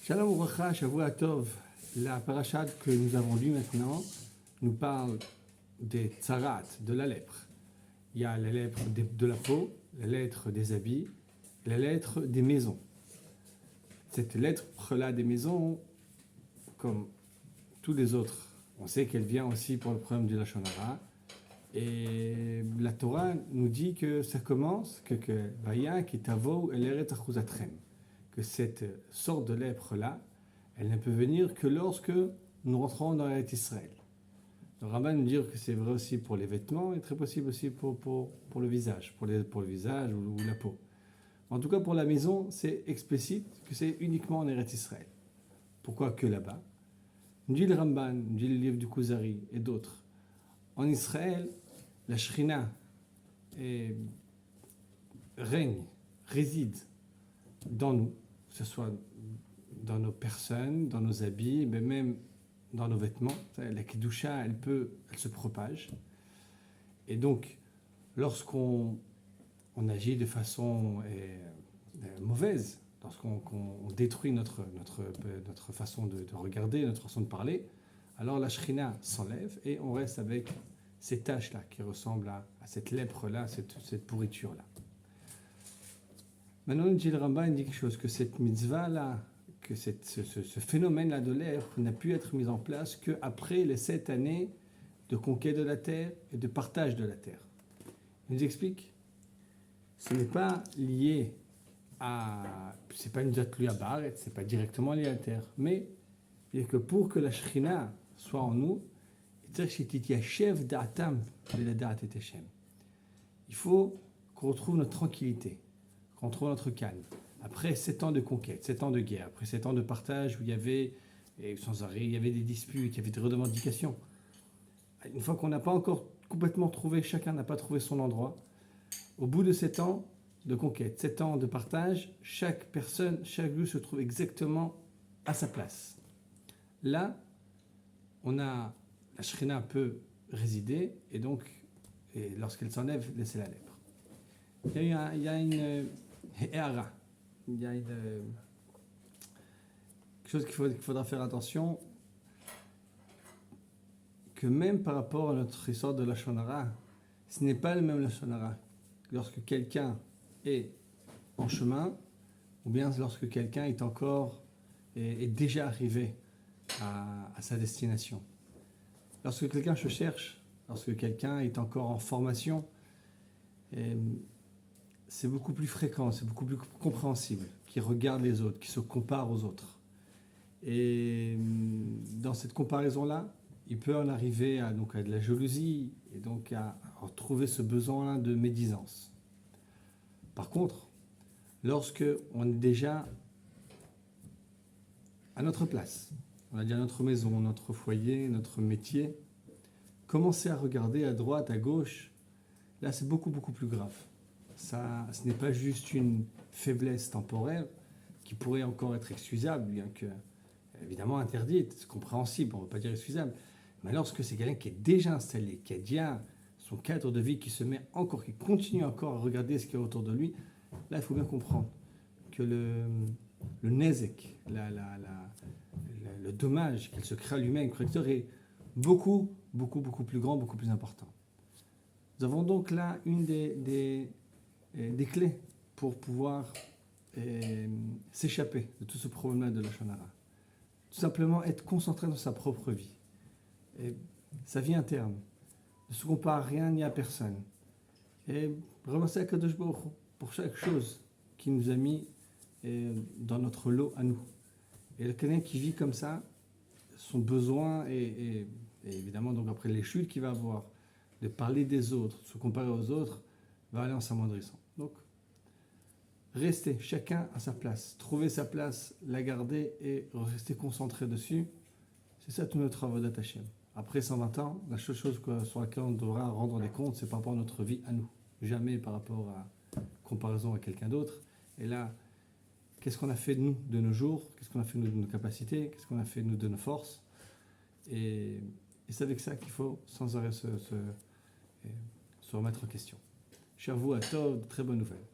Shalom Uracha, Shavua Tov. La parashat que nous avons lue maintenant nous parle des tsarat, de la lèpre. Il y a la lèpre de la peau, la lèpre des habits, la lèpre des maisons. Cette lèpre-là des maisons, comme tous les autres, on sait qu'elle vient aussi pour le problème du Lashon Hara. Et la Torah nous dit que ça commence, que cette sorte de lèpre-là, elle ne peut venir que lorsque nous rentrons dans l'Eretz Israël. Le Rambam nous dit que c'est vrai aussi pour les vêtements et très possible aussi pour le visage, pour le visage ou la peau. En tout cas, pour la maison, c'est explicite que c'est uniquement en Eretz Israël. Pourquoi que là-bas? Nous dit le Rambam, nous dit le livre du Kuzari et d'autres. En Israël, la Shrina règne, réside dans nous, que ce soit dans nos personnes, dans nos habits, mais même dans nos vêtements. La Kedusha, elle se propage. Et donc, lorsqu'on agit de façon mauvaise, lorsqu'on détruit notre façon de regarder, notre façon de parler, alors la Shrina s'enlève et on reste avec ces taches-là qui ressemblent à cette lèpre-là, cette pourriture-là. Maintenant, le Rambam dit quelque chose, que cette mitzvah-là, que ce phénomène-là de lèpre n'a pu être mis en place qu'après les 7 années de conquête de la terre et de partage de la terre. Il nous explique, ce n'est pas lié c'est pas une mitzvah à Baaret, c'est pas directement lié à la terre, mais il dit que pour que la Shrina soit en nous, il faut qu'on retrouve notre tranquillité, qu'on retrouve notre calme. Après 7 ans de conquête, 7 ans de guerre, après 7 ans de partage où il y avait, sans arrêt, il y avait des disputes, il y avait des revendications. Une fois qu'on n'a pas encore complètement trouvé, chacun n'a pas trouvé son endroit, au bout de 7 ans de conquête, 7 ans de partage, chaque personne, chaque lieu se trouve exactement à sa place. Là, la Shrina peut résider et donc, lorsqu'elle s'enlève, laisser la lèpre. Il y a une héara, il y a quelque chose qu'il faudra faire attention, que même par rapport à notre histoire de Lashon Hara, ce n'est pas le même Lashon Hara lorsque quelqu'un est en chemin ou bien lorsque quelqu'un est déjà arrivé à sa destination. Lorsque quelqu'un se cherche, lorsque quelqu'un est encore en formation, c'est beaucoup plus fréquent, c'est beaucoup plus compréhensible, qui regarde les autres, qui se compare aux autres. Et dans cette comparaison-là, il peut en arriver à de la jalousie et donc à retrouver ce besoin de médisance. Par contre, lorsque on est déjà à notre place, on a déjà notre maison, notre foyer, notre métier, commencer à regarder à droite, à gauche, là c'est beaucoup plus grave. Ce n'est pas juste une faiblesse temporaire qui pourrait encore être excusable, bien que évidemment interdite, c'est compréhensible, on ne va pas dire excusable, mais lorsque c'est quelqu'un qui est déjà installé, qui a déjà son cadre de vie, qui continue encore à regarder ce qu'il y a autour de lui, là il faut bien comprendre que le nezek, le dommage qu'il se crée à lui-même, est beaucoup plus grand, beaucoup plus important. Nous avons donc là une des clés pour pouvoir s'échapper de tout ce problème-là de Lashon Hara. Tout simplement être concentré dans sa propre vie. Et sa vie interne. Ne se compare à rien ni à personne. Et remercier Akadosh Baruch Hu pour chaque chose qu'il nous a mis dans notre lot à nous. Et quelqu'un qui vit comme ça, son besoin et évidemment donc après les chutes qu'il va avoir, de parler des autres, de se comparer aux autres, va aller en s'amoindrissant. Donc, restez chacun à sa place, trouver sa place, la garder et rester concentré dessus. C'est ça tout notre avodat Hashem. Après 120 ans, la seule chose sur laquelle on devra rendre des comptes, c'est par rapport à notre vie à nous. Jamais par rapport à comparaison à quelqu'un d'autre. Et là, qu'est-ce qu'on a fait de nous de nos jours? Qu'est-ce qu'on a fait de nos capacités? Qu'est-ce qu'on a fait de nous de nos forces? Et c'est avec ça qu'il faut sans arrêt se remettre en question. Cher vous, à tort, de très bonnes nouvelles.